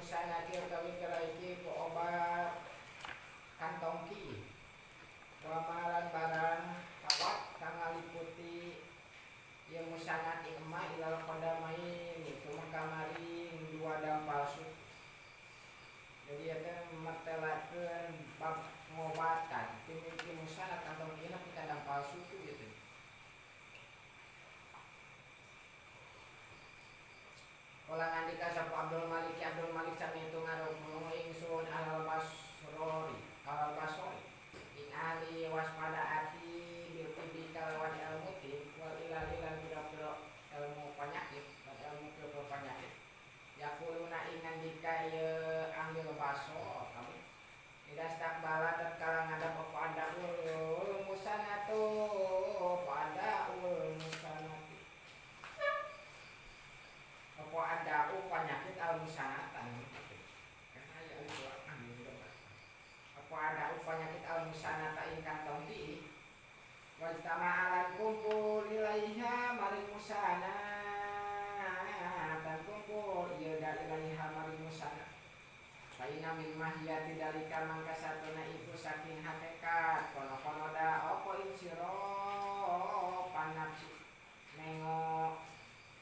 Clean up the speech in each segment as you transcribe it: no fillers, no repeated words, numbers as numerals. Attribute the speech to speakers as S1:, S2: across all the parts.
S1: musanati utawi keraiki ku obat kantong ki wa malan barang kawat kang ngaliputi ieu musanati emma ilal qadamain itu kamari dua dam palsu. Jadi eta martelakeun bab ngobatan timiki musanat kantong kina pika dam palsu tu gitu. Kala ngandika sapa Abdul Malik sami itu ngarung ingsun al-Basri ing ahli waspada ati bil kalawan ilmu tib wal ilalilan pira-pira ilmu penyakit yakuluna ing ngandika ye ahli baso kami tidak takbala tatkala ngadap apa ada musanatu pada musanati apa ada penyakit al-musanatan apa ada penyakit al-musanata ingkang tomti wal tama'alan kumpul ilaiha maring musana dan kumpul ieu dari ilaiha maring musana Paina min mahiyati dalika mangka satuna iku saking hakikat kono-kono da apa insiro panapsi nengok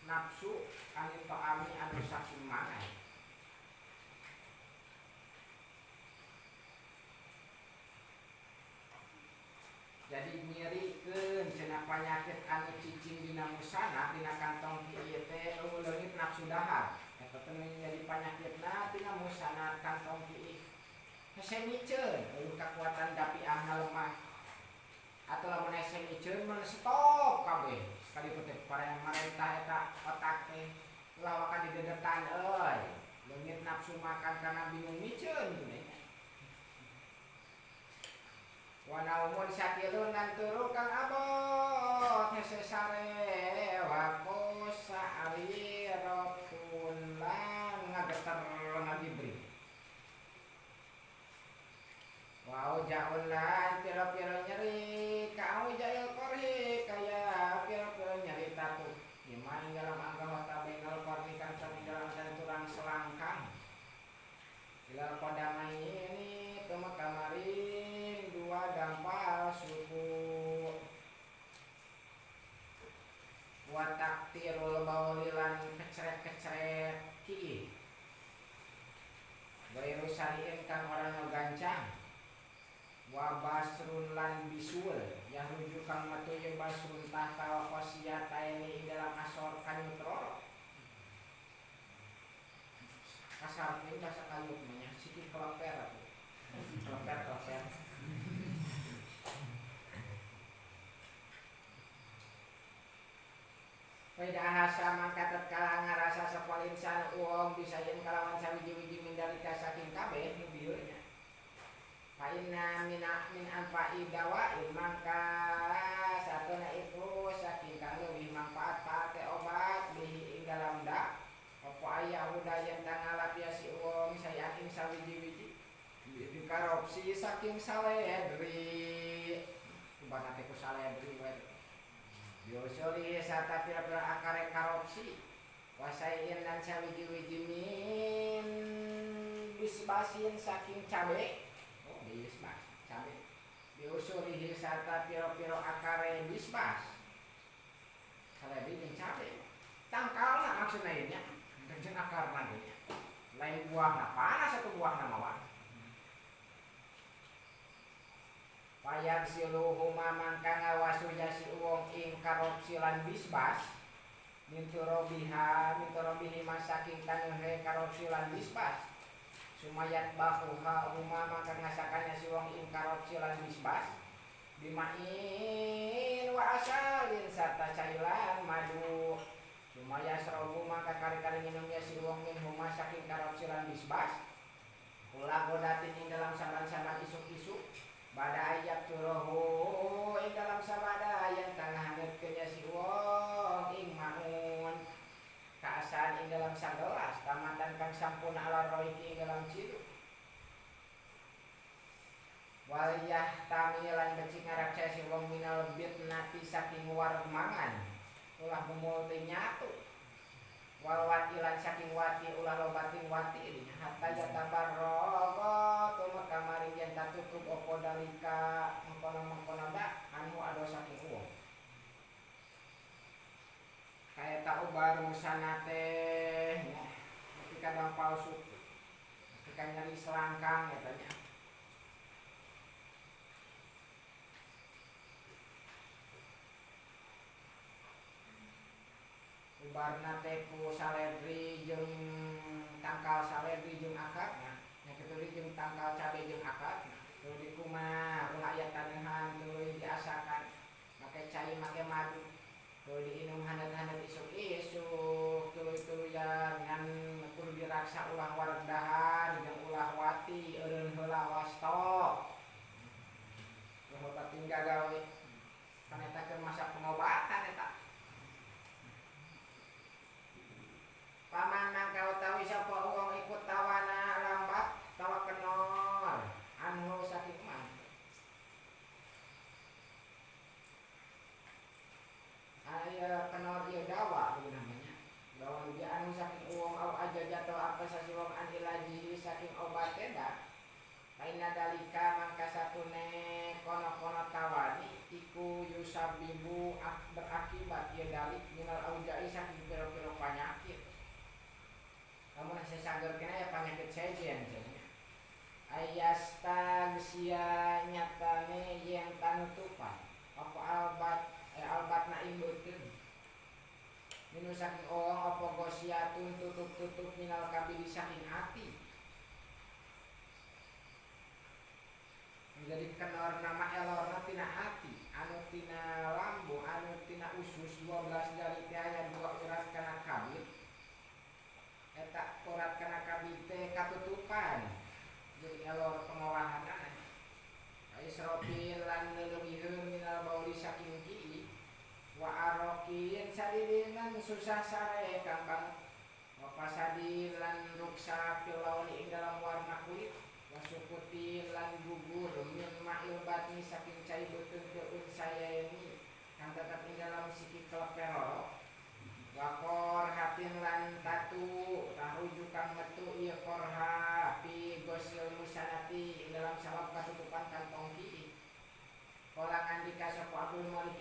S1: nafsu anil ta'ami anu saking mangan. Jadi nyerikeun cenah penyakit anu cicing dina musana dina kantong ieu teh leungit nafsu dahar. Eta teh jadi penyakitna dina musana kantong ieu. Hese miceun eueuh kakuatan dapiahna lemah. Atau lamun hese miceun mun stop kabeh. Sekali teh pamarentah eta otak teh lawakan didedetan euy. Leungit nafsu makan kana bingung miceun teh. Wana umur sakilun dan turu kang abot hese sare wakos sa'ari rokun lan ngageter ngagibri wau jaun lan piro-piro nyeri kau jail korhi kaya piro-piro nyeri tatu gimana dalam angka wata bengal korni kan dalam dan turang selangkang ilal kodamai ini tuma kamarin dua dampal suku watak tirul baulilan keceret-keceret ki gairu sariin kan orang ngegancang wabasrun lan bisul yang rujuk kang matuye basrun tahta wakosiyata ini dalam asor kanyutroro kasar ini bahasa kayu namanya sikit keloper keloper Waidah hasa mangka tatkala ngarasa sapa insan uang bisayen kalawan sawiji-wiji mindalika saking kabeh nu bieu nya. Fa inna min anfa'i dawa'i mangka satuna itu saking kang leuwih manfaat pate obat bihi ing dalam da. Apa aya udayan tangala piasi uang sayakin sawiji-wiji. Dikaropsi saking saledri. Kubana teh ku saledri we. Biosoli sata pira-pira akare karopsi wasain dan sawiji-wiji min bisbasin saking cabe bisbas cabe biosoli sata pira-pira akare bisbas salebi jeung cabe tangkalna maksudna ieu nya jeung akarna ieu lain buahna panas satu buahna mawar Payang siluhuma mangka ngawasu jasi uwong ing karopsi lan bisbas minturobihi masaking taneuhe karopsi lan bisbas sumayat bahuha uma mangka ngasakannya si uwong ing karopsi lan bisbas bimain wa asalin sarta cailan madu sumaya srobu mangka kari-kari minumnya si uwong min huma saking karopsi lan bisbas kula godatin ing dalam saban-saban isuk-isuk pada ayat turohu ing dalam sabada yang tengah ngetkeunnya si uang ing maun kaasan ing dalam sagelas tamatan kang sampun ala roiki ing dalam cidu waliyah tamilan becik ngaraksa si uang minal bitnati saking warmangan ulah bumul teh nyatu walwat ilan saking wati ulah lobatin wati ini hatta yatabarraga tuma kamari yen tatutup opo dalika mengkono-mengkono dak anu ado saking uang kayak tak baru sanate ketika kadang palsu ketika nyari selangkang katanya ubarna teh ku saledri jeung tangkal saledri jeung akadna nya kitu jeung tangkal cabe jeung akadna tuluy di kumah ulah aya tanehan tuluy diasakan make cai make madu tuluy diinum handat-handat isuk-isuk tuluy-tuluyan ngan kudu diraksa ulah warendahan jeung ulah wati eureun heula wasto loba tinggal gawe paneta keur masa pengobatan eta paman mangka utawi sapa wong ikut tawana lambat tawa kenor anu saking man aya kenor ieu dawa namanya dawa dia anu saking wong au aja jatuh apa sasi wong an ilaji saking obat tenda kaina dalika mangka satune kono-kono tawani iku yusabibu berakibat ieu dalik minal aujai saking pira-pira panyakit kamu nasi sagar kena ya penyakit sejen ayastagsia nyatane yang tanutupan apa albat na imbeutkeun minu saking owong apa gosiatun tutup-tutup minal kabidi saking hati menjadi kenor nama elorna tina hati anu tina lambu anu tina usus 12 dari tiaya 2 urat kana kabid eta urat kana kabid teh katutupan jadi elor pengolahan Israfil lan leluhur minal bauli saking ki wa arokin sadidinan susah sare kambang wa pasadil lan ruksa pilauni ing dalam warna kulit wa sukuti lan gugur min ma'il batni saking cai beuteuh keun saya ini kang tetep ing dalam siki klepero wakor hatin lan tatu tarujukan metu ieu korha pi gosil musanati dalam sabab katutupan kantong ki kolangan dika sapa Abdul Malik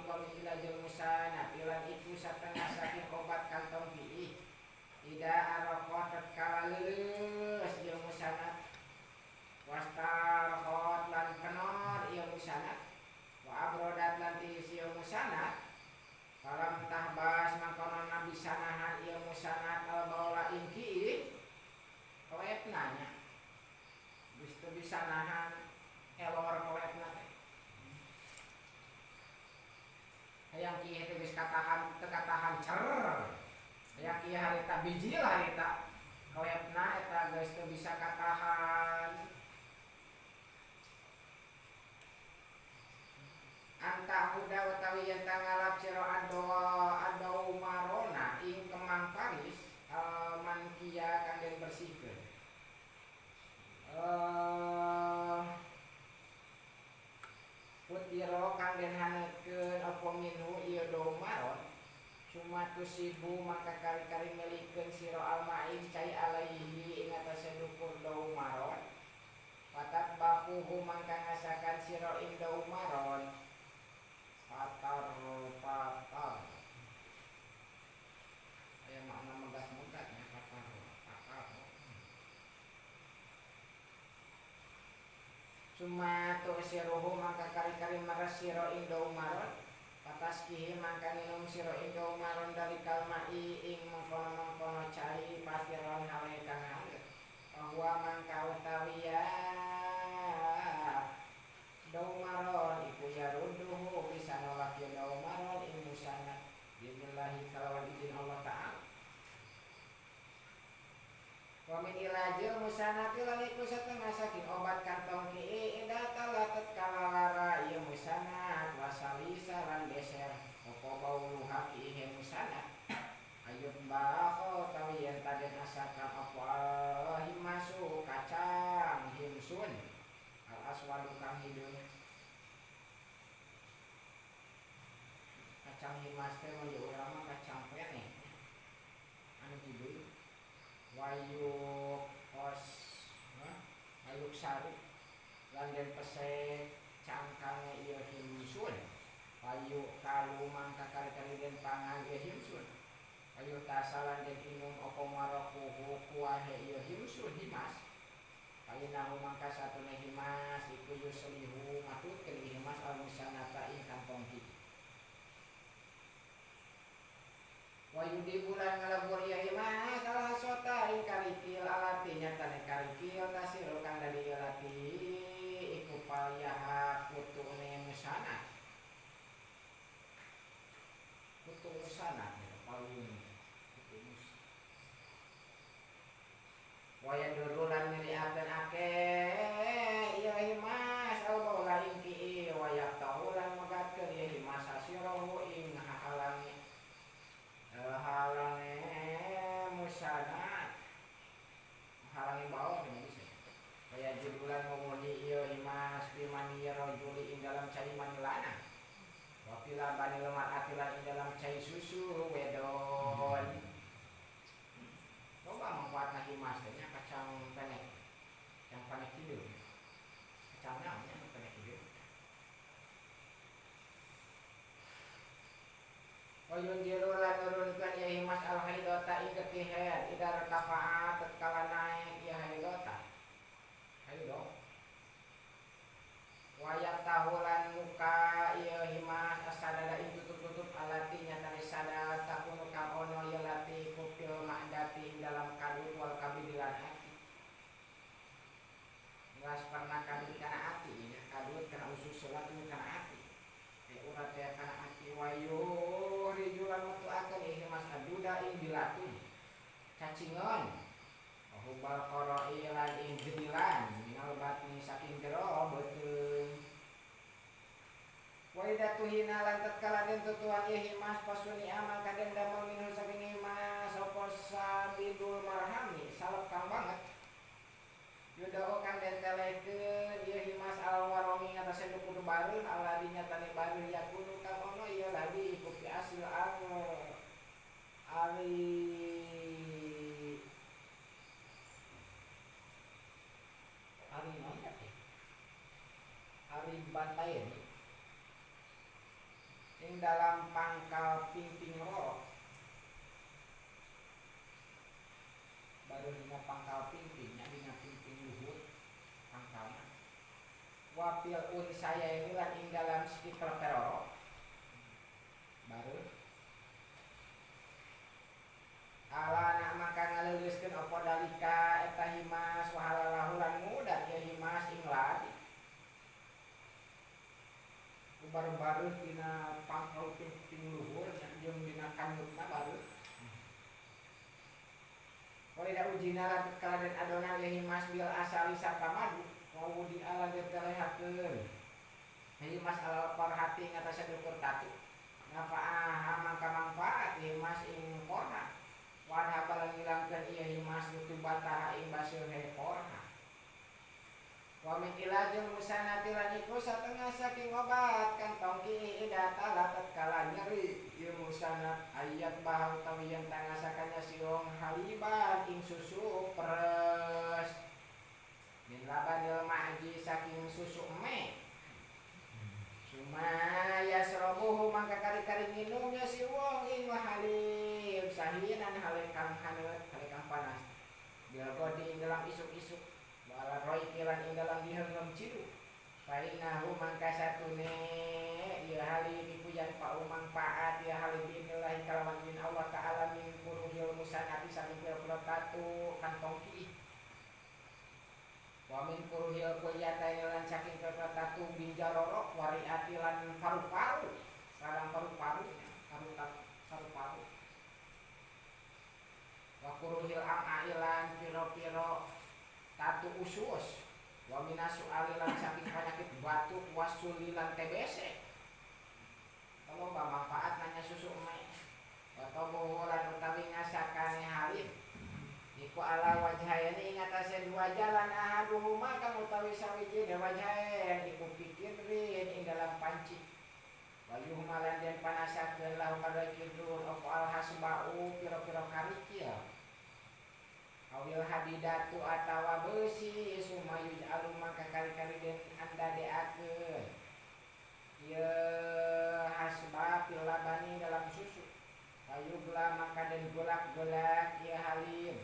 S1: pamit ilajul musanati lan iku satengah saking obat kantong ki ida araqat tatkala leuleus ieu musanat wastar khot lan kenor ieu musanat wa abrodat lan tiis ieu musanat Palam tahbas mangkono nabi sanahan ieu musanat al-baula inki kolepna nya geus teu bisa nahan elor kolepna teh hayang kieu teh geus katahan teu katahan cer hayang kieu harita biji lah harita kolepna eta geus teu bisa katahan anta huda utawi yen tangalap sira ado marona ing kemang paris mankia kang den bersihkeun putiro kang den haneutkeun apa minhu ieu do maron cuma tusibu maka kari-kari melikeun sira almain cai alaihi ing atase dukur do maron patat bakuhu mangka ngasakan sira ing do maron patar aya makna megat-megatnya patar cuma tu siruhu maka kari-kari maras siro indo umaron patas kihi maka minum siro indo umaron dari kalmai ing mengkono-mengkono cai patiron hale kang halir bahwa mangka utawiya daumaron iku yaruduhu bisa nolak ya daumaron ing musanat billahi kalawan izin Allah Ta'ala wa min ilajil musanati lan iku setengah saking obat kantong ki ida talatat kalalara ieu musanat wasalisa lan geser apa bauluha ki ieu musanat ayub bakho tawi yen taden asakan apa himasu kacang himsun al aswadu kang hidung kacang himas teh mun urang mah kacang pene anu hidung wayuk sayuk saru lan den pesek cangkange ieu himsun payu kalu mangka kari-kari den pangan ieu himsun payu tasalan den inum apa marakuhu kuahe ieu himsun himas payeuna mangka satune himas iku yuslihu matutkeun himas al-musanata ing kantong hiji wayudi bulan ngalebur ieu himas salah sota ing karikil alati nyatane karikil tasiro kang dari alati iku payaha kutune musana kutu musana payun kutu mus waya durulan nyeriakeun akeh ieu himas Allah lain ki waya taulan magatkeun ieu himas asirahu ing halange musana halangi bawah ini bisa kaya judulan ngomongin iya himas bimani rojuli ing dalam cai manilana wapila bani lemat atilan ing dalam cai susu wedon coba manfaatna himas nya kacang penek yang panek hidup kacang naonnya panek hidup wayun jirulan nurunkan ya himas al-haidota ing ketihen idar tafaat tatkala naik ya haidota haido wayak tahulan muka ya himas asadada ing tutup-tutup alati nyatane sadada takunu kang ono ya lati kupil ma'dati ing dalam kadut wal kabidilan hati ngas pernah kadut kana hati ya kadut kana usus salat kana hati urat ya kana hati wayu rijulan waktu akan himas aduda ing dilatun cacingan hubal koroi lan ing gedilan minal batni saking jero beuteung wa idatu hina lan tatkala den tutuan ieu himas pasuni amal kaden damel minhu saking himas apa sabidul marhami salep kang banget yudao kang den telekeun ieu himas al waromi ngatasé kudu bareun aladinya tane bareun yakunu kang ono ieu ladi iku fi asil ari bantai ini ing dalam pangkal pingping roro baru dina pangkal pingping dina pingping luhur pangkalna wapil un saya ini lan ing dalam sekitar peroro baru ala anak maka ngaleuleuskeun apa dalika eta himas wahalalahu lan mudah ya himas ing ladi baru-baru dina pangkal pingping luhur jeung dina kanyutna baru walida ujina lan tatkala den adonan ya himas bil asali sarta madu wau di ala ditelehakeun himas ala parhati ngatasé dukur tatu nafa'ah mangka manfaat himas ing korna wadha balang ngilangkeun ieu himas nutubataha ing basil hekorna wa min ilajul musanati lan iku satengah saking obat kantong ki idatala tatkala nyeri ieu musanat ayat bahang utawi yen tangasakannya siung haliban ing susu peres min labanil ma'ji saking susu eme sumaya srobuhu mangka kari-kari minumnya si wong ing halib sahinan halekang haneut halekang panas bil godi ing dalam isuk-isuk wala roi kilan ing dalam diheungem cidu painahu mangka satune ieu halib iku yan pa manfaat ya halib billahi kalawan min Allah ta'ala min kuruhil musanati saking pira-pira tatu kantong ki wa min kuruhil kuliyatain lan saking pira-pira tatu binjarorok wariati lan paru-paru kadang paru-paru paru-paru wa kuruhil amailan pira-pira tatu usus wa minasu alilan saking penyakit batuk wasulilan TBC kalau manfaat nanya susu emai atau boholan utawi ngasakane halib iku ala wajhayani ing atase dua jalan ahaduhuma kang utawi sawiji wajhayan iku pikirin ing dalam panci wayuhuma lan den panasakeun lahu kadai kidul apa alhasba'u pira-pira karikil awil hadidatu atawa besi sumayuj alu maka kali-kali den anda deakeun ya hasba fil labani dalam susu ayugla maka den golak-golak ya halim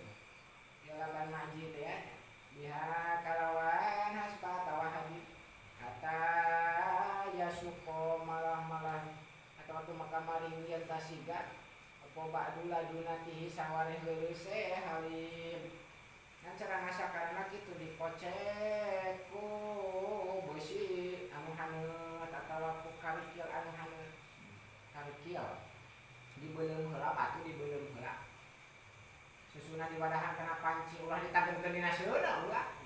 S1: ya laban majid ya biha kalawan hasba atawa hadid kata ya suko malah atau tu maka maring yen tasigat apa ba'dula dunatihi sawareh leuse halim kan cara ngasakarna kitu dikocek ku beusi anu haneut atawa ku karikil anu haneut karikil dibeuleum heula batu dibeuleum heula susuna diwadahan kana panci ulah ditagengkeun dina seuna ulah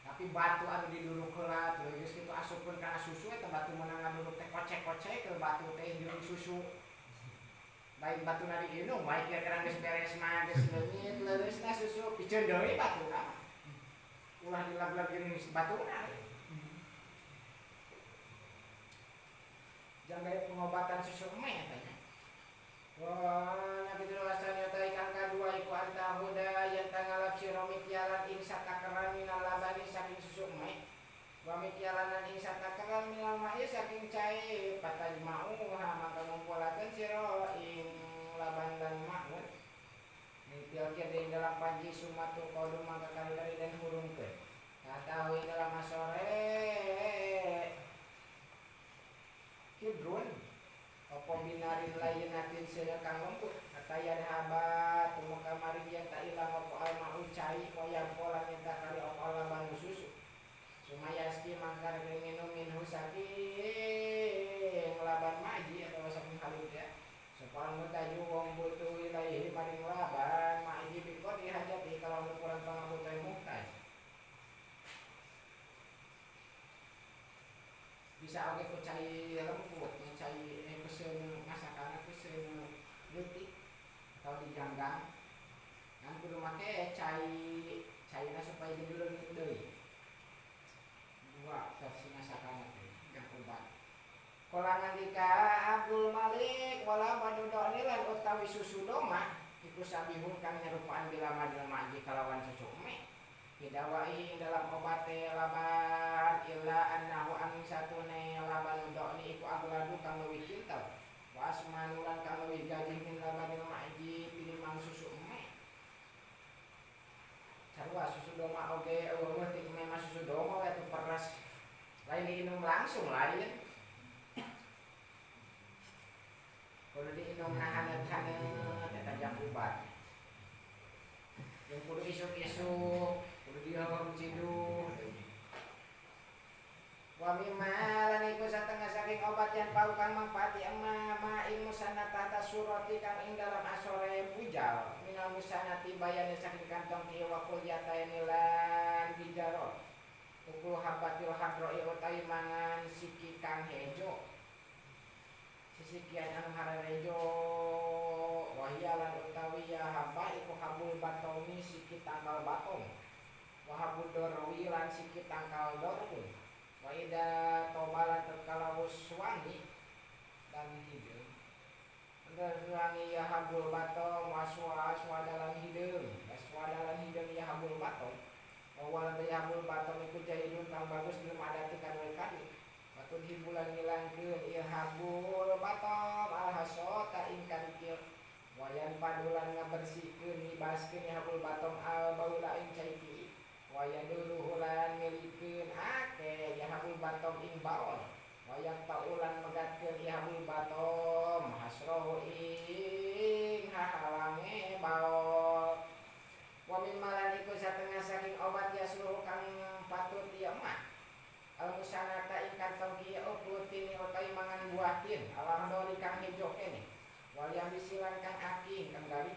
S1: tapi batu anu diduruk heula teu geus kitu asupkeun kana susu eta batu meunang ngaduruk teh kocek-kocek ke batu teh jeung susu baik batu nari inung baik kira-kira geus beres mah geus leungit leureusna susu piceun deui batuna ulah dilab-lab jeung batuna jang gaya pengobatan susu emeh tanya wah nabi duluasan yata ikan kadua iku anta huda yang tangalap siromik yalan ing satakaran minal labani saking susu emeh wamik yalanan ing satakaran minal ma'i saking cai patajma'uha maka ngumpulakeun sira ing laban dan ma'un nipil kir dalam panji sumatu qadum maka kali-kali dan hurungkeun katawi dalam asore hidrun apa binarin layinatin sira kang lembut kataya habat tumuka mari yen tak ilang apa alma'u cai koyang pola minta kali apa laban susu sumayaski mangkar minum minhu saking laban maji atau saking halus ya supaya mutaju wong butuh ilaihi maring laban maji bikot dihajati kalau ukuran pangabutai muktaj bisa oke ku cai lembut cai pesen masakan pesen leutik atau dijanggang kan kudu make cairna supaya jadi leutik deui dua versi masakan yang obat kolangan dika Abdul Malik wala badudoni lan utawi susu doma iku sabihun kang nyerupaan bila madil maji kalawan susu emeh hidawai dalam obate laban illa annahu an satune laban doni iku agladu kang leuwih kintal wa asmanulan kang leuwih gadih min labanil maji pinimang susu emeh sarua susu doma oge eueuh memang susu doma itu peras lain diinum langsung lain kalau diinum haneut-haneut eta jam obat yang kudu isuk-isuk kudu dihom ciduh wa mimma lan iku satengah saking obat yang paukan manfaati amma ing musanata surati kang ing dalam asore bujal minal musanati bayane saking kantong ki wa kulyataini lan bijaro ukul habatil hadroi utawi mangan siki kang hejo sisikian anu harerejo wahia lan utawi ya haba iku habul batomi siki tangkal batong wa habul dorwi lan siki tangkal dorun wa ida tobalan terkala wangi dan hideung wangi ya habul batong waswa dalam hideung dalam hideung ya habul batong wala ya habul batong iku jahidun kang bagus belum ada tikadul kadi watun hibulan ngilangkeun ya habul batong alhasota ing karikil wayan padulan ngabersihkeun ngibaskeun ya habul batong al baula ing caiki wayan dulu ulan milikeun ake ya habul batong ing baon wayan paulan megatkeun ya habul batong hasrohu ing hahalange baon wa mimma iku satengah saking obat ya seluruh kang patut dia mah al musanata ing kantong kieu utin utawi mangan buahin alang doli kang hejo kene wal yang bisilan kang aking kang gari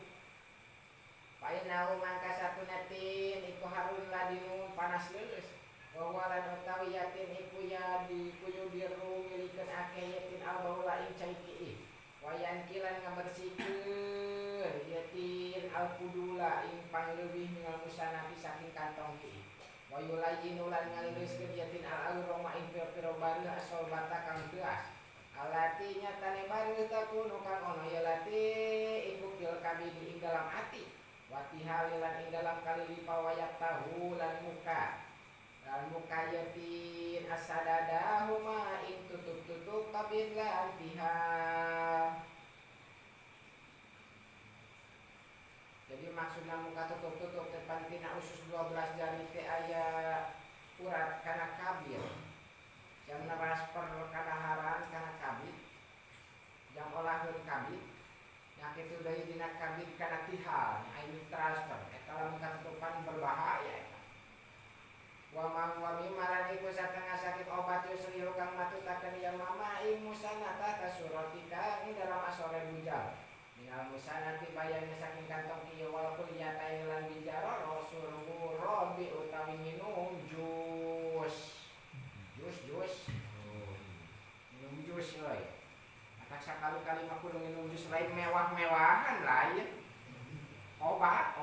S1: painau mangka satunatin iku harun ladinu panas leus wa walan utawi yatin iku ya dikuyu biru milikeun akeh yatin albaula ing caiki wayan kilan ngabersihkeun yatin alqudula ing pangleuwih minal musanati saking kantong ki wayulayin ulan ngaleuskeun yatin al-aroma ing pira-pira baru asal bata kang geas alati nyatane baru takunu kang ono ya lati iku fil kabidi ing dalam ati watihalilan ing dalam kali lipa wayat tahu lan muka yatin asadadahuma ing tutup kabin lan tihal. Jadi maksudnya muka tutup depan tina usus 12 jari te aya urat kana kabir jam neras perkadaharan kana kabit jam olahun kabit yang itu dari dina kabit kana tihal ini transfer kalau muka tutupan berbahaya wa mimalan iku satengah sakit obat yusri kang matutaken ya mama ing musanata kasuratika ing dalam asore bujal minal musanati bayangnya saking kantong kieu wal kuliyatain lan bijaro rasulullah robi utawi minum jus minum jus euy atak sakali-kali mah kudu minum jus lain mewah-mewahan lain obat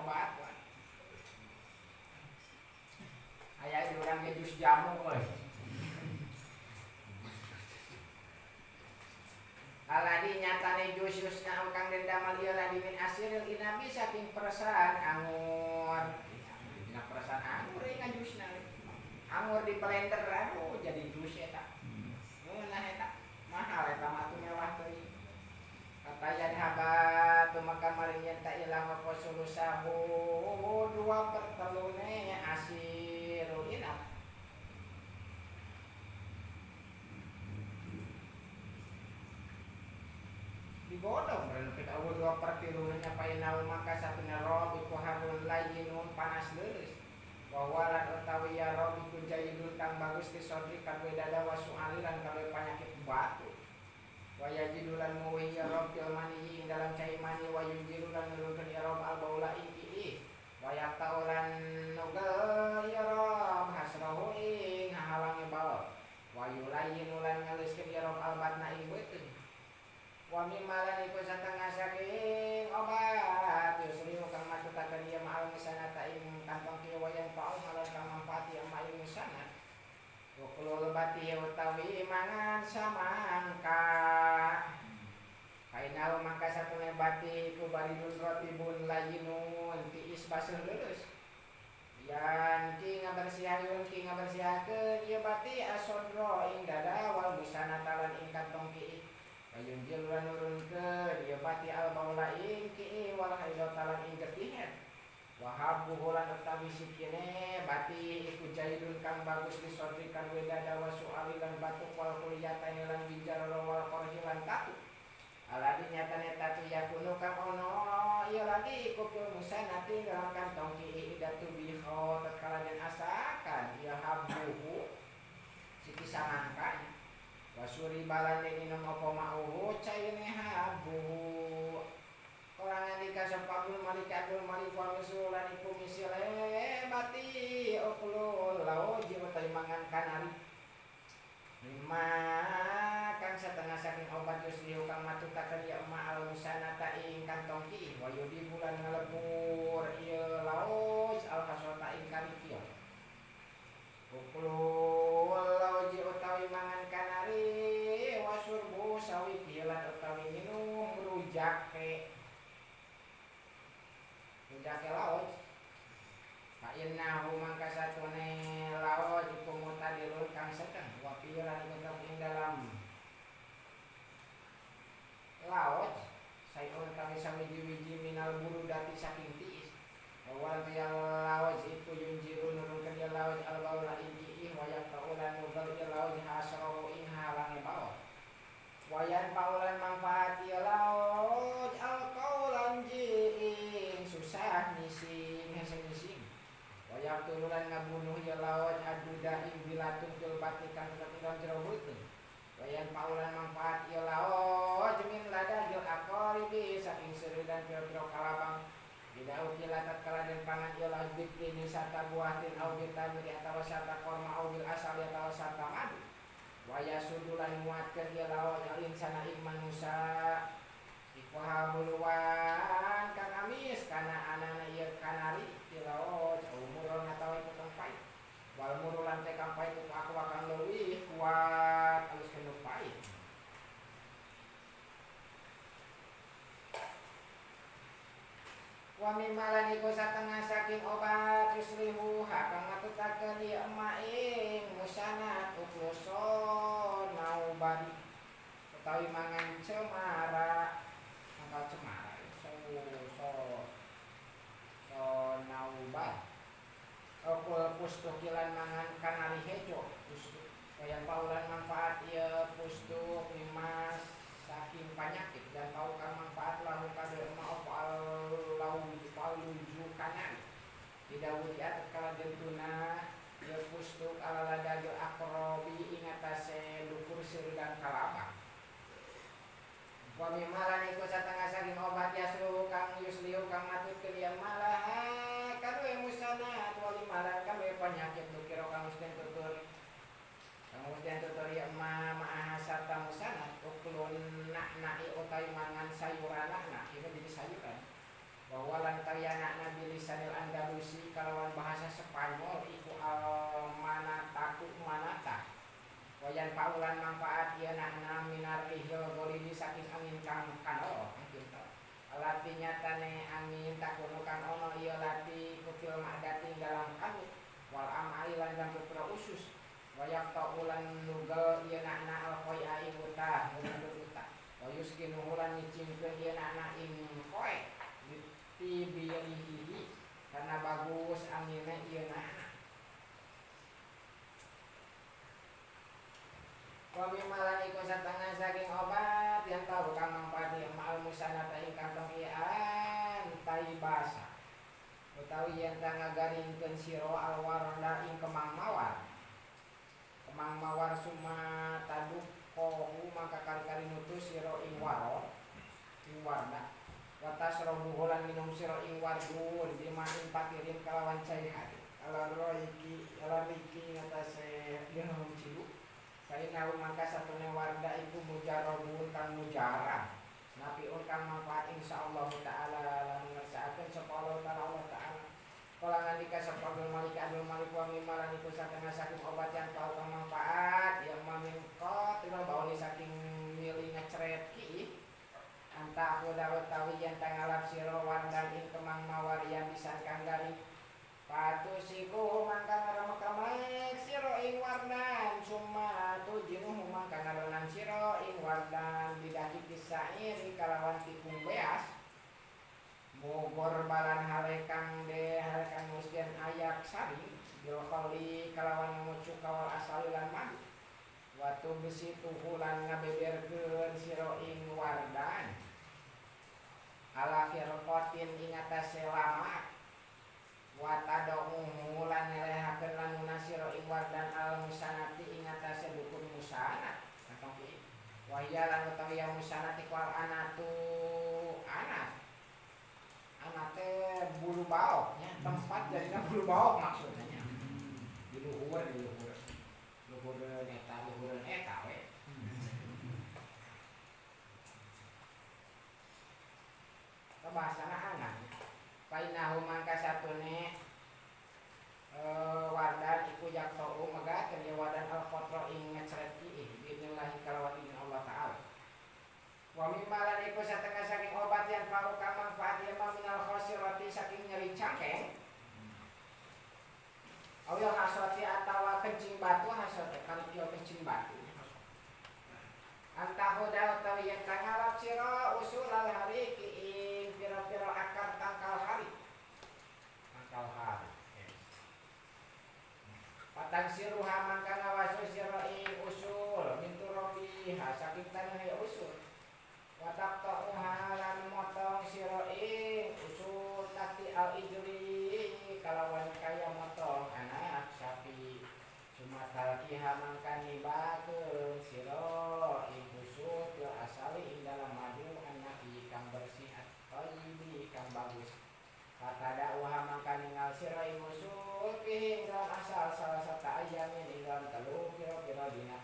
S1: aya urang ge jus jamu euy aladi nyatane jus kang dendam ieu ladi min asiril inabi saking perasaan anggur. Dina perasaan anggur ieu jusna. Anggur di blender aduh jadi jus eta. Nah eta mahal eta mah teu mewah teuing. Katayan haba teu makan maring yen ta ilang apa sulusahu 2/3 asirul inab. Digodong dan kita awal 2/3 nyapainau maka satunya rob iku harun layyinun panas leureus wawalan utawi ya rob iku jayidun kang bagus di sodri kadwe dada wasu aliran kadwe penyakit batu waya jidulan muwi ya rob jelmani dalam cai mani wayu jidulan nurunkeun ya rob albaula iki waya taulan nugel ya rob hasrahu ing hahalangi bawa wayu layyinulan ngaleuskeun ya rob albatna ing beuteung wa mimalan iku satengah saking obat yusri kang matutaken ieu ma'al misanata ing kantong kieu wayang paul halan kang manfaati ama ing misanat wa kulul bati utawi mangan samangka kainal mangka satune bati iku baridun rotibun layyinun tiis baseuh leureus yan ki ngabersihakeun ieu bati asodro ing dada wal misanata lan ing kantong kieu ayun jiluan nurunkeun ieu bati al baula ing ki wal haidatalan ing getihen wahab buhulan utawi sikine bati iku jaidun kang bagus disodrikan wedada wasu alilan batuk wal kuliyatain lan binjar wal korhilan tatu aladi nyatane tatu yakunu kang ono ieu lagi iku fil musanati dalam kantong ki idatu biho tatkala den asakan ieu habuhu siki samangkanya wasuri balane minum apa mau caine habu orang yang dikasih pagul malikadul malikuan usulan iku misile bati oklul lau jiwa mangan kanari lima kang setengah saking obat yusliu kang matutaken ya emak al musanata ing kantong ki wayudi bulan ngelebur ieu laus al kasota ing karikio uklul lauji utawi mangan kanari wasurbu sawi pilan utawi minum rujake laut fa innahu mangka satune laut iku mutadilun kang sedeng wa pilan ing dalam laut sayun kami samiji-wiji minal burudati saking tiis awal dia laut itu yunjiru nurunkan dia laut al-baula inji wayan paulan nugal dia laut hasrahu ing halangi bawah wayan paulan manfaat dia laut al-kaulan jiing susah nising hesing wayan turulan ngabunuh dia laut aduda ing bilatun jilbatikan ketikan jerobutun wayan paulan manfaat dia laut jemin lada jil akoribi saking seridan piro-piro kalabang tidak ukilah tatkala den pangan ialah bikini sarta buahin au bitamir atawa sarta korma au bil asal atawa sarta madu waya sudulan muatkeun ialah wal insana ing manusa iku hamuluan kang amis kana anana ieu kanari ilaw umuron atawa iku kang pait wal murulan teh kang pait iku aku akan leuwih kuat alus kenu pait Pamimalan iku satengah saking obat yuslihuha kang matutakeun ieu emak ing musanat ukluson nauban utawi mangan cemara mangkal cemara so nauban pustukilan mangan kanari hejo pustuk kaya paulan manfaat ieu pustuk limas saking penyakit dan paukan manfaat lahu kade emak paluju kanan tidak wudiat kala dentuna ieu pustuk ala ladagil akrobi ingatase dukur sirudang kalabang wa mimalan iku satengah saking obat yaslu kang yusliu kang matut kelia malaha kadu musana wali malan kami penyakit dukiro kang mesti tutur kemudian tutori emak ma'ahasata musana uklun naknai utai mangan sayuran nakna itu jadi sayuran bahwa lantariana nabi lisanil Andalusi kalawan bahasa Spanyol iku manataku manata wayan paulan manfaat ieu nakna minar rihil golini saking angin kang kano lati nyatane angin takuno kan ono ieu lati kufil ma'dati dalam kanu wal amali lan pira usus wayak ta'ulan nugel ieu nakna al-qai'a ibuta uta wa yuskinu hulan nyicingkeun ieu nakna ing koe tibirihi karena bagus anginna ieu nakna pamimalan iku satengah saking obat yang tahu kang mangpati ma'al musanata ing kantong ian taibasa utawi yen tang ngagaringkeun sira alwarda ing kemang mawar summa taduk kohu maka kali-kali nutus sira ing warda watas robuholan minum sira ing wardun dimain patirin kalawan cairan ala riki ngatase minum cilu kaina maka satune warda iku mujarabun kang mujarab napiun kang manfaat insyaallah taala lan ngersakaken sapa Allah taala kala ngendika sapa Abdul Malik wa mimalan iku satengah saking obat yang tau kang manfaat yang mamingko tira baone saking mili ngecret ki anta aku dawet tawi yang tangalap sira wardan ing kemang mawar yang bisa kang gari patusiku mangka ngaramek sira ing wardan summa tujinuhu mangka ngadonan sira ing wardan bidaki pisair kalawan tikung beas Bogor balan harekang muslian ayak sari bilkhali kalawan ngucuk kawal asal lan madu watu besi tuhulan ngabeberkeun sira ing wardan ala khirqatin ing atase lamak watadau lan nelehakeun lanuna sira ing wardan al musanati ing atase dukun musanat atau ki wahya lan utawi musanati wal anatu anate bulu baok nya tempat jadinya bulu baok maksudnya di luhur eta we bahasana angan painahu mangka satune wardan iku yaktau megat ya wadan al-qatra ing ngecret ki billahi kalawan izin Allah taala wa mimmalan iku satengah saking obat yang paru kang manfaat ya minal khosirati saking nyeri cangkeng awil hasrati atawa kencing batu hasrati kalau dia kencing batu antahuda utawi yang kang ngalap sira usul al hari ing pira-pira akar tangkal hari patang siruha mangka ngawaso sira ing usul mintu robiha saking tanah usul watak ta'uha lan motong sira ing usul tati al ijri kalawan kaya motong anak sapi sumatal kiha mangka nibakeun sira ing usul fil asali ing dalam madu anak kang bersih at-thayyibi kang bagus katada uha mangka ningal sira ing usul ing dalam asal salah satu ayamin ing dalam telu kira-kira dina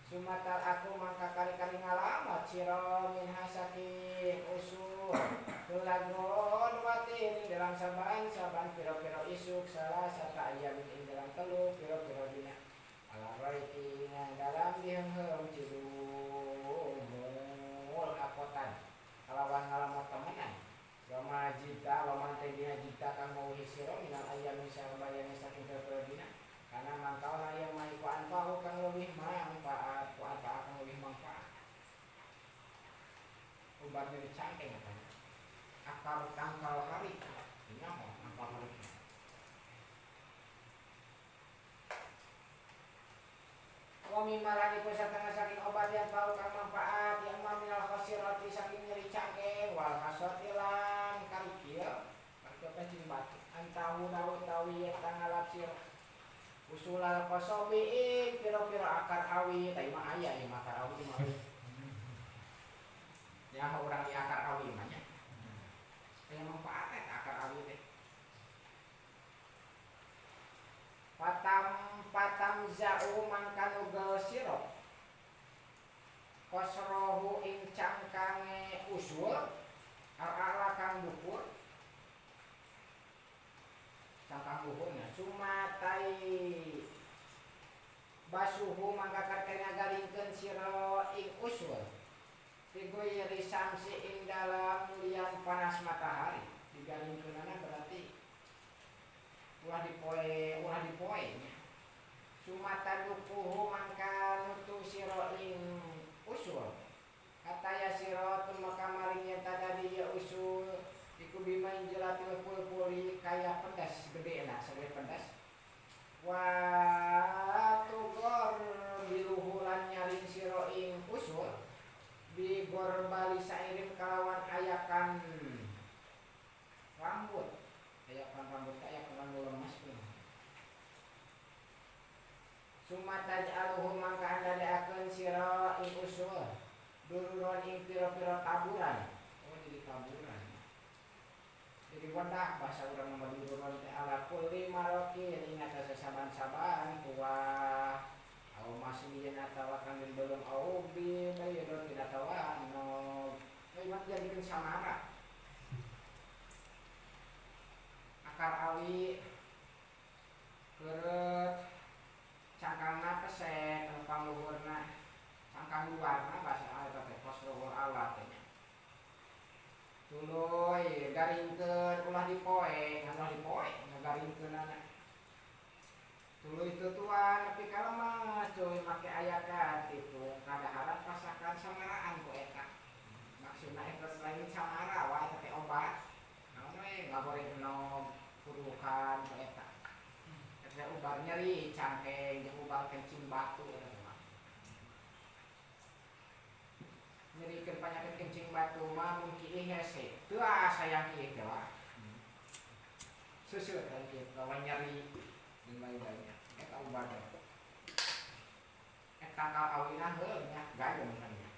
S1: sumatal aku mangka kali-kali ngalamat sira min hasaking usul tulagon watin dalam saban pira-pira isuk salah satu ayamin ing dalam telu kira-kira dina ala raiki dalam dihem cilumul apotan kalawan ngalamat temenan Roma jita Roma tegina jita kang mau hisiro minal ayam misal bayani saking dina karena mangkau yang mai ku anfa'u kang leuwih manfaat kang leuwih manfaat ubar dari cangkeng katanya akar tangkal hari nyaho akar hari Wami malani ku satengah saking obat yang tahu kang manfaat yang maminal khosirati saking nyeri cangkeng wal khasoti lan karikil karikil cing batu antahu dawu tawi tangalap sir usulal kosobi piro-piro akar awi tapi mah aya ya akar awi mah ya orang di akar awi mah nya aya manfaat akar awi teh patam zau mangkanu gel sirop kosrohu ing cangkange usul ala kang dukur cangkang dukurnya sumatai basuhu mangka karkena garingkeun sira ing usul digoyri samsi ing dalam lian panas matahari digaringkeunana berarti ulah dipoe sumata dukuhu mangka nutu sira ing usul kata ya sira maka maringnya tadadi ya usul iku bimain jelatil pulpuli kaya pedas gede lah sebagai pedas wa tugor biluhulan nyaring sira ing usul bigor bali sairim kalawan ayakan rambut kayak rambut lemas pun sumataj aluhum mangka anda deakeun sira ing usul dururon ing pira-pira taburan jadi taburan jadi wadah bahasa urang mah dururon teh ala kulli marokin ing atase saban-saban kuah au masliyan atawa kang belum au bi bayrun tidak tawa no imat jadikeun samara akar awi keureut cangkangna pesek pang luhurna cangkang luarna bahasa eta teh kosrohul alat teh tuluy garingkeun ulah dipoe ngagaringkeunana tuluy tutuan nepi ka lemas cuy make ayakan kitu kada harap pasakan samaraan ku eta maksudna eta selain samara wae teh obat naon we ngagoreng enom kurukan ku eta ada ubar nyeri cangkeng jeung ubar kencing batu eta mah nyerikeun panyakit kencing batu mah mun kieu hese teu sayang kieu teh wah susu kan kieu lawan nyeri jeung lain-lainnya eta ubar eta kal awina heuh nya gayung kan nya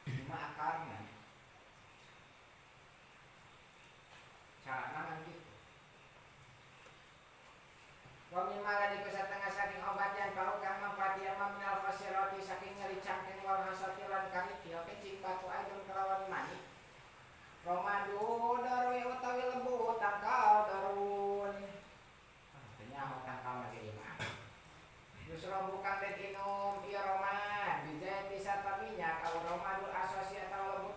S1: cuma akarna carana kan gitu wa mimma di satengah saking obat yang bau kang manfaat ya minal khosirati saking nyeri cangkeng wal hasati lan karikil kencing batu aidun kelawan mani romadu darui utawi lembu tangkal darun artinya tangkal lagi imah yusro bukan den inum iya romad bijaya bisa taminya kalau romadu asosiat atau lembu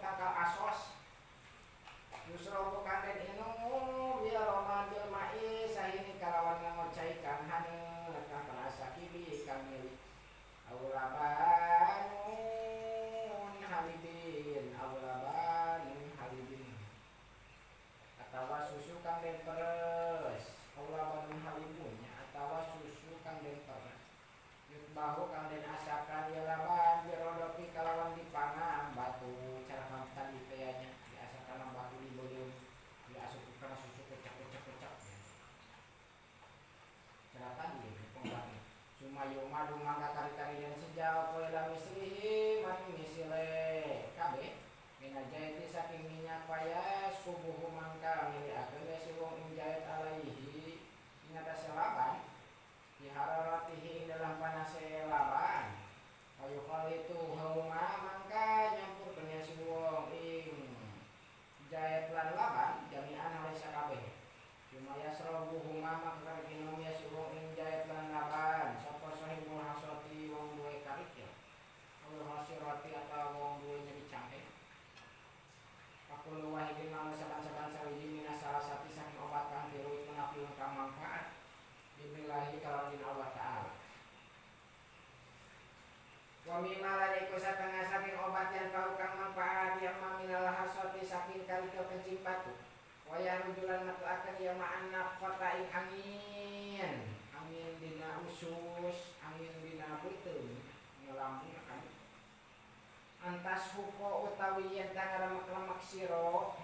S1: wahidin lamun saban-saban sawiji minas salah satu saking obat kang tiru iku nafiun kang manfaat billahi kalawan Allah Ta'ala. Wa mimma iku satengah saking obat yang kau kang manfaat yang maminal hasoti saking kali kencing batu. Wa yarujulan matlakan ya ma'an nafkota ing angin dina usus, angin dina beuteung ngelambung kan. Antas huko utawi yen tang lemak-lemak siro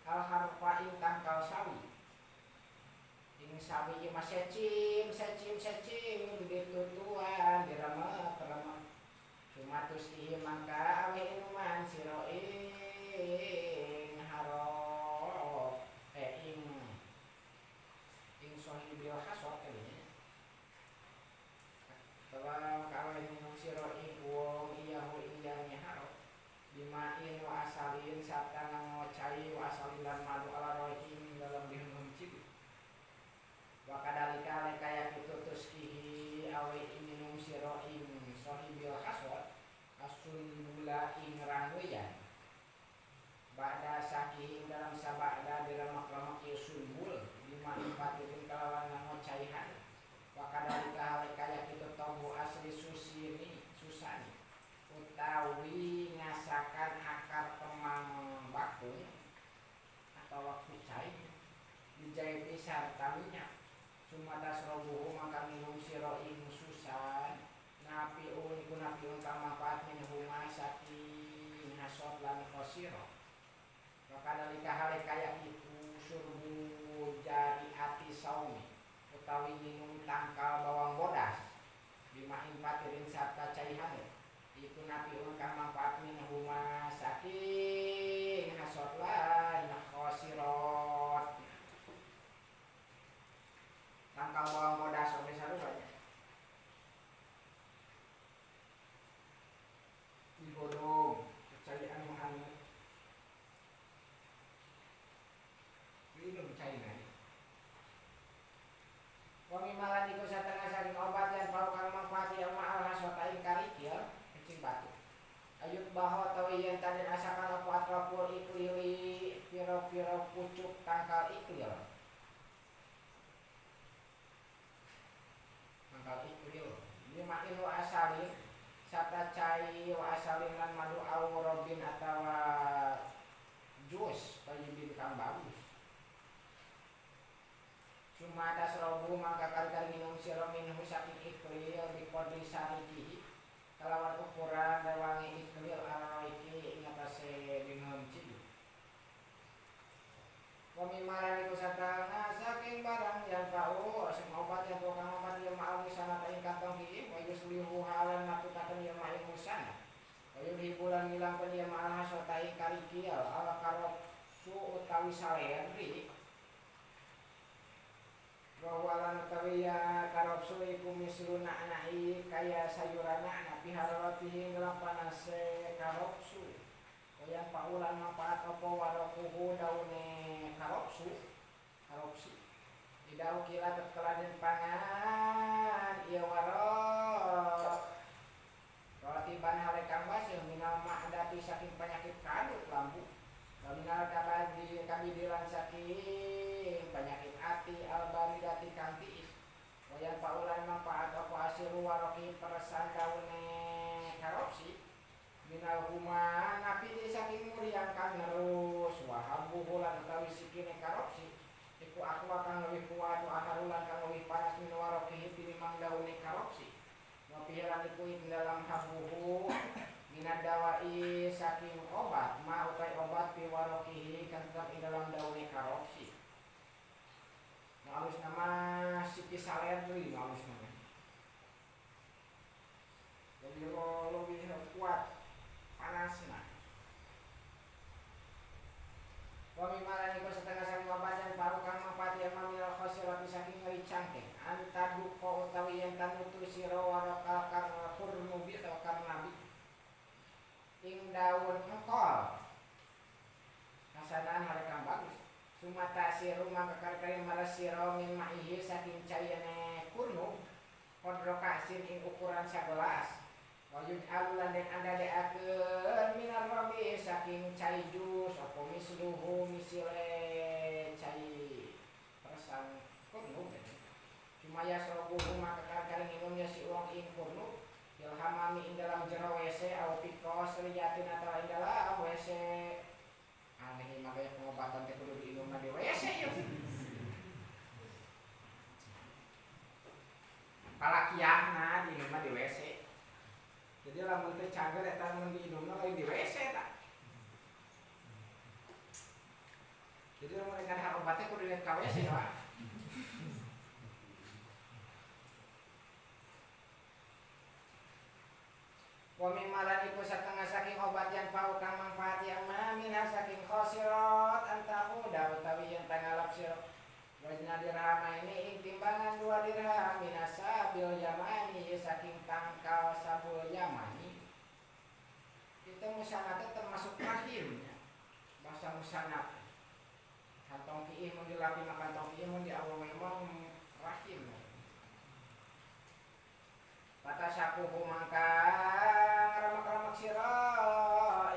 S1: al harfa ing tangkal sawi. Ing sawi ieu mah secim gede tutuan diremek sumatus ieu mangka awe inuman siro ing harop ing sohibil hasot kali. Kalau kawe minum siro ing wong iyahu iyanya harop bimain wa asalin sarta ngocai wa asalin lan madu ala rohim dalam dihum cibit. Wa kadalika lekaya pitutus kihi awe minum siro ing sohibil hasot asun gula ing rangweyan ba'da sakih dalam sabada diremak-remak yusunbul lima impatin kalawan ngocaihan. Wa kadalika lekaya pitu tombu asli susani utawi ngasakan akar kemang bakung atau kucai dijahit sarta minyak sumatas robuhu maka minum siro ing susan napiun iku napiun kang manfaat minhuma saking hasot lan khosiro. Wa kadalika halekaya iku surbu jari ati saumi utawi minum tangkal bawang bodas bimain patirin sarta caihane iku napiun kang manfaat minhuma saking hasot lan khosirot. Tangkal bawang bodas oke sarupa digodhong kecayan menghangat ini belum cair. Wami malan iku satengah saking obat yang bau kang manfaat yang ma'al hasota ing karikil kencing batu. Ayut baho tawi yen taden asakan apa atrapul iklili piro-piro pucuk tangkal iklil. Tangkal iklil. Lima ilu asalin sarta cai wa asalin lan madu awrobin atawa jus tayyibin kang bagus. Cuma atas robu maka kalian minum siro minum saking iklil dikodri saniki kalawan ukuran dawangi iklil ala iki ingatase dengan cibi. Pemimaran itu satana saking barang yang kau sing obat yang tukang obat yang ma'al misana ta'ing kantong hiim wa yuslihu halan matutakan yang ma'il musana wa yulhibulan ngilangkan yang ma'al hasot ta'ing karikil ala karot su utawi salerri wawalan utawi ya karobsu iku mislu na'na'i kaya sayuran na'na piharatihi ngelang panase karobsu kaya paulan manfaat apa warokuhu daune karobsu idau kila tetkeladin pangan iya warok roti ban halekang basil minal ma'adati saking penyakit kadut lampu minal kabidilan saking penyakit ati albaridati kantiis wayan paulan manfaat apa asiru waroki peresan daune karopsi minal huma napi di saking muriang kang ngerus wahabuhu lan utawi sikine karopsi iku aku akan lebih kuat aharulan kang lebih panas min waroki tinimang daune karopsi wapihiran iku dalam habuhu minad dawai saking obat ma utai obat piwarokihi kan tetap di dalam daun karopsi. Ma'alus nama siki salerri ma'alus nama. Jadi lebih kuat panasnya. Wami malan iku setengah saking obat yang baru kang manfaat yang mamil khosirati saking ngewi cangkeng antadu ko utawi yang tanutu siro warokal karna kurnubi atau karna nabi ing daun engkol kasanaan mereka bagus sumata siru maka kari malas siro min ma'ihi saking cayane kurnu kodro kasin ing ukuran 11 Wayud alulan den anda deakeun minar rabi saking cai jus apa misluhu misile cai persan kurnu cuma ya sorobuhu maka kali minumnya si uang ing kurnu ilhamami ing dalam jero WC au pikos riyatin atau ing dalam WC aneh makanya pengobatan teh kudu diinumna di WC ya palakiahna diinumna di WC. Jadi lamun teh cager eta mun diinumna lain di WC ta. Jadi lamun ngadahan obat teh kudu lihat ka WC ya. Wa mimmalan iku satengah saking obat yang pau kang manfaat yang minha saking khosirat antahu utawi yang tangalap sira. Wajna dirham ini ing timbangan 2 dirham minasa bil yamani saking tangkal sabul yamani. Itu musanat termasuk rahimnya. Bahasa musanat. Kantong kiih mun dilapi makan kantong kiih mun di awal memang rahim. Kata sapuhu mangka ngaramak-ramak sira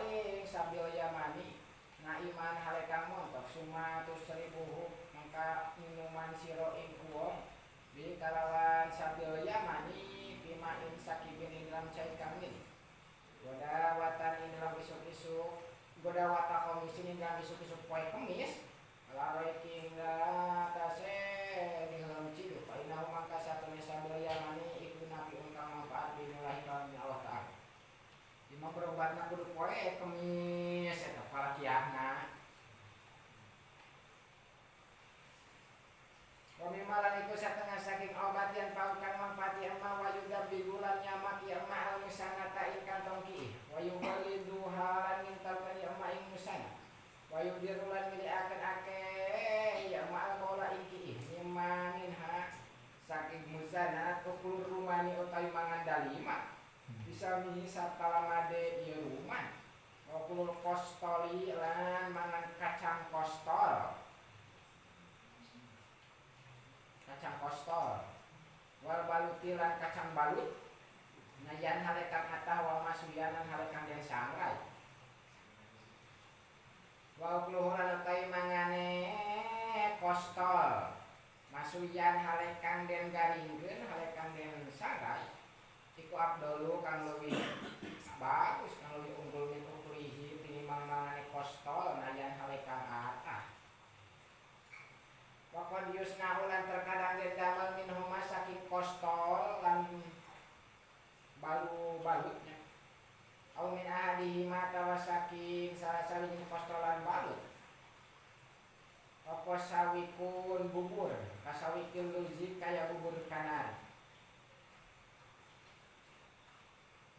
S1: ing sabil yamani naiman halekang montok sumatus ribuhu mangka minuman sira ing uwong bi kalawan sabil yamani bimain sakibin ing dalam cai kamin goda watan ing dalam isuk-isuk goda wata komisi ing dalam isuk-isuk poe kemis lareking tase di dalam cidu painau mangka satune sabil yamani manfaat binulahi kawan Allah Ta'ala lima berobatna kudu poe kemis eta palakiahna wa mimalan iku satengah saking obat yang paukan manfaat yang ma wayudab bigulan nyamak yang ma al-musanata ing kantong ki wayubalidu halan mintal kali yang ma ing musana wayudirulan miliakan ake yang ma al-maula ing ki nyema minha saking musana kepulur rumani otai mangan dalima bisa mihi satalamade ieu rumah kepulur kostoli lan mangan kacang kostol wal baluti lan kacang balut nayan halekan atah wa masuyanan halekan den sangrai wa kluhuran otai mangane kostol masuyan halekang den garingkeun halekang den sangrai iku abdolu kang leuwih bagus kang leuwih unggul min ukrihi tinimbang mangane kostol nayan halekang atah wa qad yusnahu lan terkadang den damel minhum saking kostol lan balu-balutnya au min ahadihima tawasaking salah sawijining kostol lan balut apa sawikun bubur kasawikun luzik kaya bubur kanar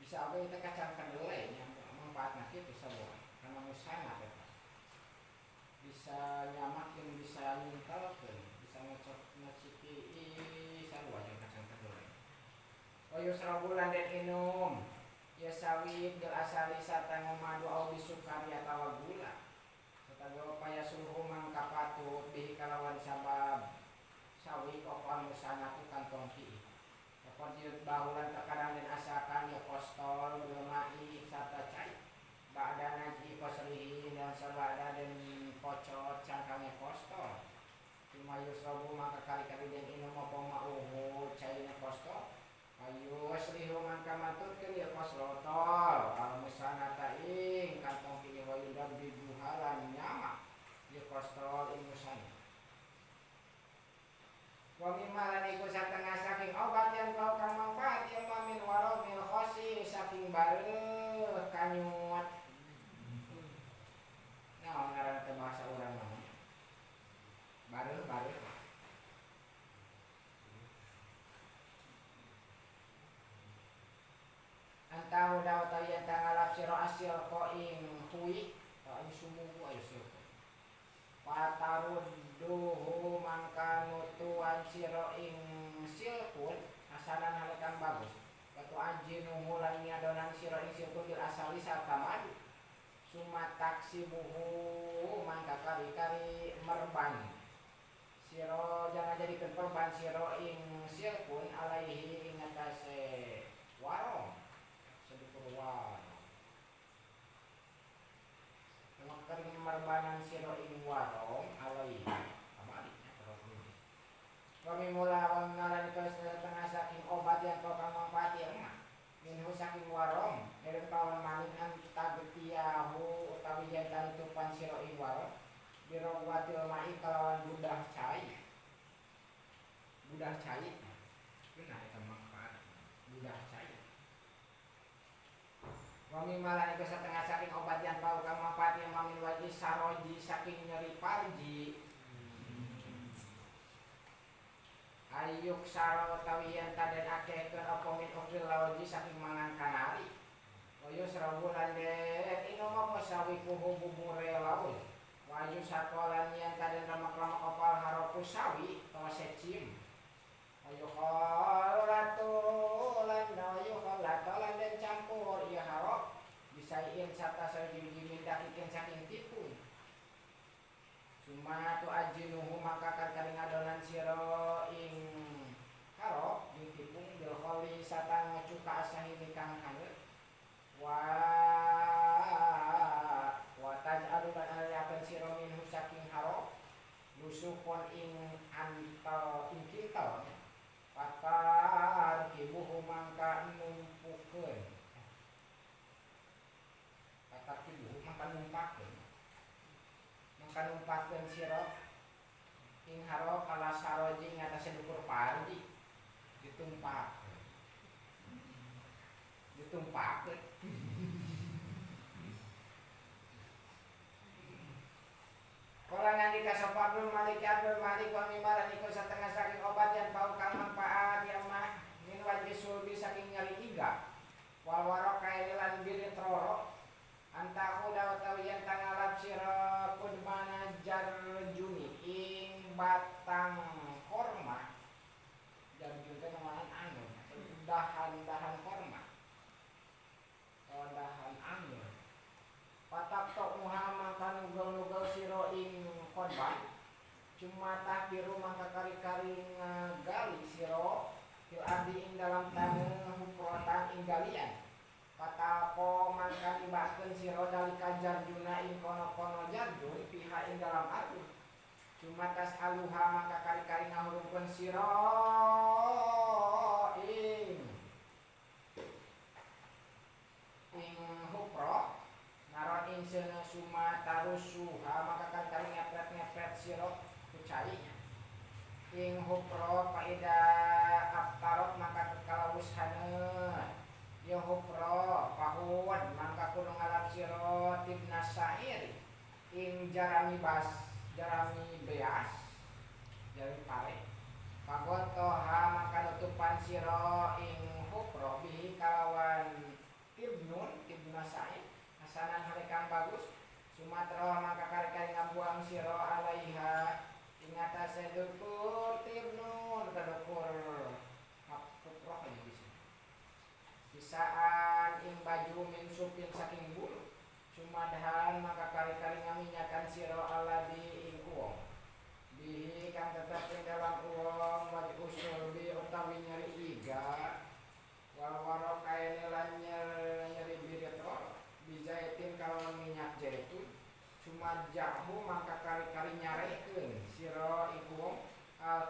S1: bisa apa kita kacang kedelai yang manfaatnya itu semua karena musana bisa nyamak yang bisa mintal bisa ngecipi sarua yang kacang kedelai koyo serabulan dan inum ya sawit bil asali sarta ngomadu au bisukari atawa gula serta upaya suruh mangkapatu bihi kalawan sabab sawi kokon musanatu kantong ki kokon jiut bahulan terkadang dan asakan ya kostol berlemai serta cai ba'da naji kosrihi dan sabada dan pocot cangkangnya kostol cuma yusrobu maka kali-kali dan inum apa ma'uhu cairnya kostol ayu wasrihu mangka maturkeun ya kosrotol al musanata ing kantong ki wa yudab biduhalan nyama ya kostol ing musana wa mimma iku satengah saking obat yang kau kang manfaat yang mamin waromil khosi saking bareuh kanyut nah ngaran teh bahasa urang mah bareuh antau daw tayan tangalap sira asil ko ing tuik ayo sumuhu ayo sira patarudduhu mangka nutuan sira ing silkun asalan halekan bagus batu anjinuhu lan ngadonan sira ing silkun bil asali sarta madu sumataksibuhu mangka kari-kari merban sira jangan jadikeun perban sira ing silkun alaihi ing atase warung kering merbanan siro ing warong alai kabaliknya terus ini kami mula mengalami setengah saking obat yang kau kang mempati emak minhu saking warong eren kawan manik anta getiahu utawi jantan tupan siro ing warong birogwatil ma'i kalawan budah cai benar itu manfaat budah cai wami malah itu setengah saking obat yang bau kang manfaat yang mamin wajib saroji saking nyeri parji ayuk saro utawi yen taden akekeun apa min ukril lawaji saking mangan kanari wayu serabulan den ino apa sawi kuhu bubure laut wayu sakolan yen taden remak-remak opal haropu sawi tawa secim ayo kholatulan dan campur ya harap bisa iin serta sejiji mindah ikin saking tipu cuma tu ajinuhu maka karing adonan siro ing harap ing tipung bil kholi satang cuka asahini kang hanget wa taj'alulan aliakan siro minhu saking harap lusukon ing antal ing kintal patar kibuhu mangka numpukeun patar kibuhu mangka numpakeun sira ing haro kala saroji ngatasé dukur parji ditumpakeun Kala ngandika sapa Abdul Malik wa mimara niku setengah saking obat yang bau kang manfaat ya mah min wajib sulbi saking nyeri iga wal warok kaililan biri troro antaku dawatawi yang tangalap sira kudmana jarjuni ing batang korma jarjun teh namanya anggur dahan korma dahan anggur patak tok Muhammad kan nugel siro ing korban cuma tak biru mangka kari-kari gali siro fil ardi ing dalam tanah huprotan ing galian patapo mangka dibakeun siro dalika jarjuna ing kono-kono jarjun piha ing dalam ardi cuma tas aluha mangka kari-kari ngahurungkeun siro ing hupro naron insana suma tarusuha maka kari ngepret siro kucainya ing hupro faida aftarot maka kekalawus haneut ya hupro pahuwad maka kudu ngalap siro tibna sa'ir ing jarami beas jari pare pagotoha maka nutupan siro ing hupro bihi kalawan tibna sa'ir hasanan harekang bagus Sumatera maka kari-kari ngabuang siro alaiha ing atase dukur tibnun kadukur hapuproh aja bisa bisaan ing baju min supin saking bulu sumadahan maka kari-kari ngaminyakan siro aladi ing uang bihi kang tetap ing dalam uang wajib usul bi utawi nyeri iga wal warok kainilan nyeri biritro bijaitin kalau minyak zaitun cuma jahu maka kari-kari nyarekeun sira iku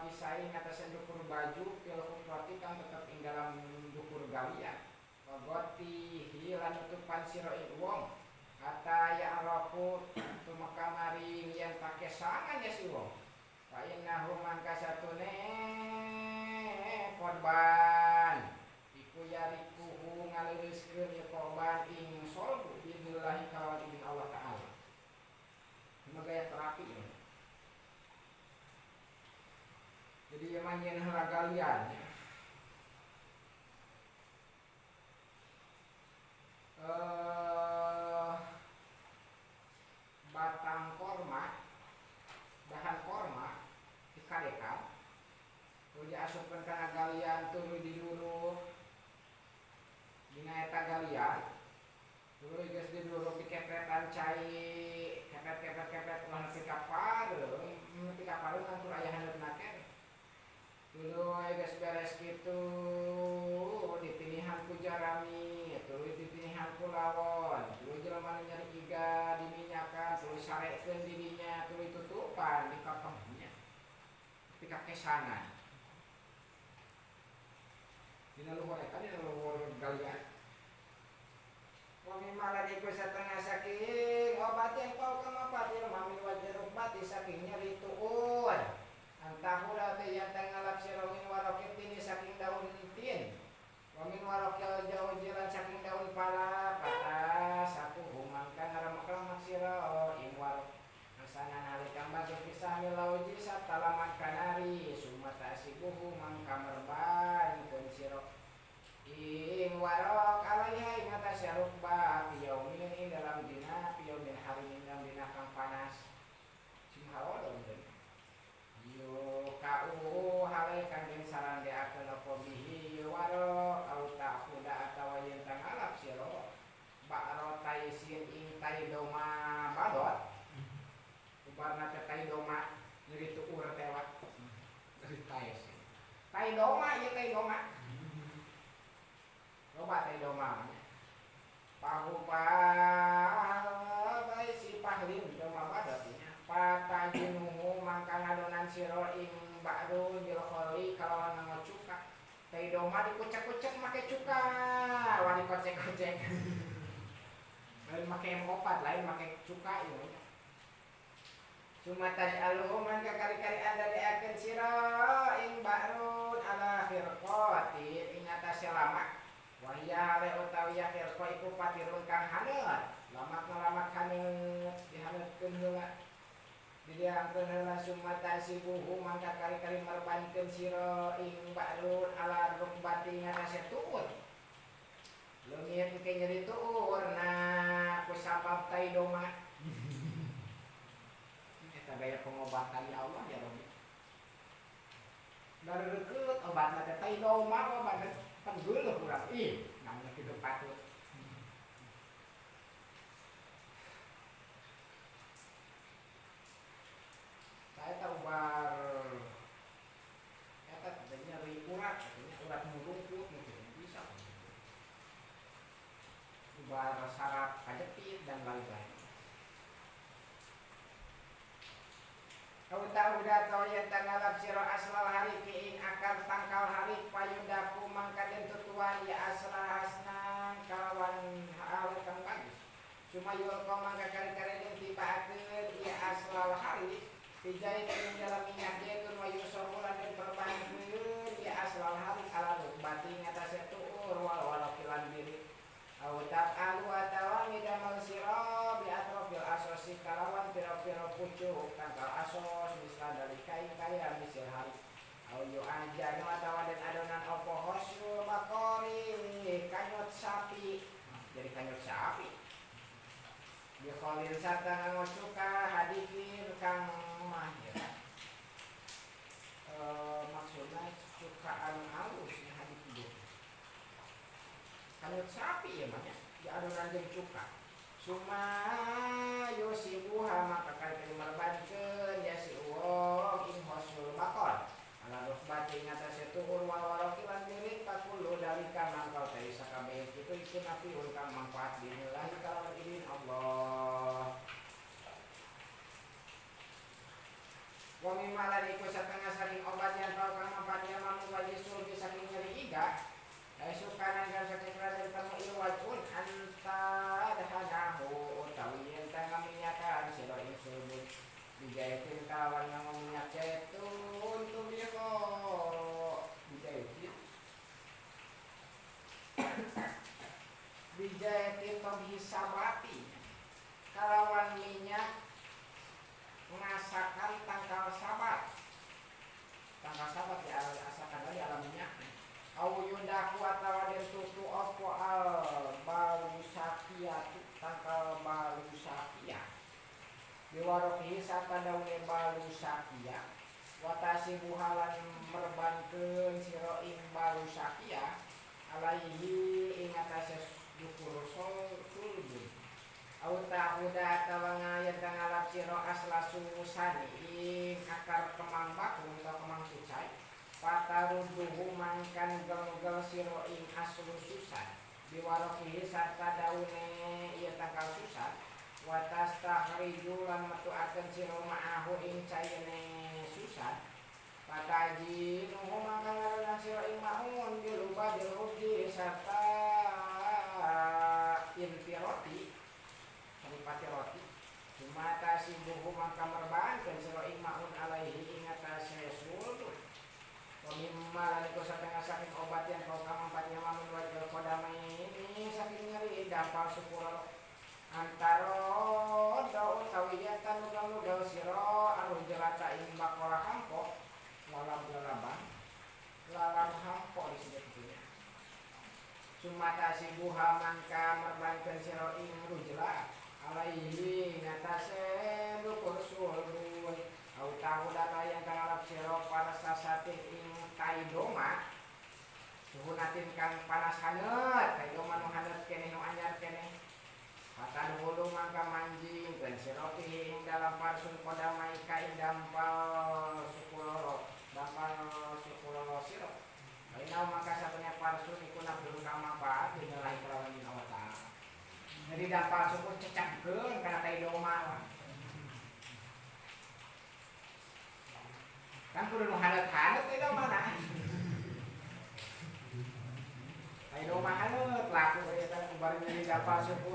S1: kisai ngatasen dukur baju pil kuprati kang tetep ing dalam dukur galian wagoti hilan tutupan sira iku wong kata ya araku tumeka mari yen pake sangan ya si wong fa innahu mangka satune korban iku yarikuhu ngaliriskeun ya korban ing solbu billahi kalawan izin Allah Ta'ala ini gaya terapi ini jadi emang yang galian batang korma dahan korma dikadekan terus diasupkan karena galian turun di dulu dina eta galian terus geus di dulu dikepretan cai kepet ulah nepi ka pareung kan tur aya handeutna keneh dulu geus beres kitu dipinihan ku jarami terus dipinihan ku lawon terus jelema nyari iga diminyakan terus kakesanan. Dina luhur eta dina luhur galian. Wa mimma iku satengah saking obat yang kau kamapati mamin wajaruk bati saking nyeri tuun. Antahula te yang tangalap sirongin warokin tini saking daun tin. Wa min warokil jauh jiran saking daun pala patah satu humangkan ngaramak-ramak siro ing warok. Asana nalikang bagi pisah milauji satalaman kanari sumata asibuhu mangkamerban kun siro. Ing warok alaiha ing atas yarukba piyaumin ing dalam dina piyaumin hari ing dalam dina kang panas simhawala mungkin yo kau halai kang den saran deakeun apa bihi yo warok au ta'khuda atawa yen tang alap sira ba'ro taisin ing taidoma badot ubarna teh taidoma nyeri tuur tewat dari taisin taidoma ieu taidoma loba taidoma pahupa bae si pahlin doma badot patajinuhu mangka ngadonan siro ing ba'du bil kholi kalawan nganggo cuka. Teh doma dikucek-kucek make cuka, wani kocek-kocek. Lain make opat, lain make cuka ieu. Cuma tadi aluhum mangka kari-kari ada deakeun siro ing ba'run ala firqati ing atas lama. Wa hiya hale utawi ya firqa iku patirun kang haneut. Lamak haneut dihaneutkeun heula. Didiangkeun heula sumata sibuhu mangka kari-kari merbankeun sira ing ba'run ala rukbati ngatasi tuur. Leungit ke nyeri tuur na ku sabab taidoma. Eta gaya pengobatan ya Allah ya Rabbi. Dareukeut obatna teh taidoma obat penggeuleuk urang. Ih, namanya kitu patut. Saya tahu bar eta nyeri urat, urat mulungkut mungkin bisa. Bar saraf kajepit dan lain-lain. Kau tahu datau yang tangalap siro aslal hari ing akar tangkal hari payudaku mangka den tutuan ya aslah hasnan kalawan hal kang bagus. Cuma yul kau mangka kari-kari den tibaakeun ya aslal hari dijahit ing dalam minyak zaitun wa yusahulan dan perbankeun ya aslal hari ala rukbati ngatasé tuur wal walakilan diri au ta'alu atawa midamal sira bi atrofil asosi kalawan pira-pira pucuk tangkal asos misal dari kain-kain misal hari au yu anjanu atawa den adonan opo hosul bakori kanyot sapi jadi kanyot sapi dia khalil sarta nganggo cuka hadikin kang mah ya. Maksudnya cuka anu halus ya hadikin. Kanyot sapi ya mah ya, di adonan jeung cuka. Suma yosibuha maka kali merbankeun ya si uwong ing hosul bakor. Ala rukbati ngatasé tuhur wal walakilan dirit pakulu dari kamangkal teh sakabeh kitu ieu napi urang manfaat dinilai kalawan izin Allah. Wa mimma lan iku satengah saking obat yang tau kang manfaat yang mamu wajisul saking nyeri iga. Sukanan kan saking raden kamu ieu wajun anta dahanahu utawi yen tangga minyakan sira ing sulbut. Dijaitin kawan yang minyak zaitun tubiko dijaitin penghisabati kalawan minyak mengasakan tangkal sabat ya asakan lagi alam minyak au yundaku atawa den tutu opo al balu sakiyatu tangkal balu sakiyah biwarokihi sata daune balu sakia watasi buhalan merbankeun siro ing balu sakia alaihi ing atase dukur sulbun au ta'uda atawa ngayat kang alap siro asla sumusani ing akar kemang bakung atau kemang sucai pataruduhu mangkan gel-gel siro ing aslu susan biwarokihi sata daune ieu tangkal susan watas tahriju lan metuakeun sira ma'ahu ing cayene susan Mataji nuhu maka ngaranna sira ing maun biluba diluji sarta inti roti adipati roti sumata sibuhu maka merbaankeun sira ing maun alaihi ing atase sulh wa mimma lan iku satengah saking obat yang kau kamampatnya mamun wajil kodamai ini saking nyeri dampal syukur antara daun tawiyatan lugal-lugal sira anu jelata ing bakola hampo walam lalang hampo disebutnya sumata sibuha mangka merbankeun sira ing rujla alaihi ngatasé dukur sulh au tahu data yang kangalap sira panas sasate ing taidoma suhunatin kang panas haneut taidoma nu haneut keneh nu anyar keneh Matan hulu mangka manjing dan siropi ing dalam parsun kodamai kain dampal sukuloro sirop Bainau maka satunya parsun iku nabdul kamapat dinilai kelawan min Allah Ta'ala jadi dampal suku cecapkeun kana taidoma kan kudu nu haneut-haneut taidoma na taidoma haneut laku eta bari jadi dampal suku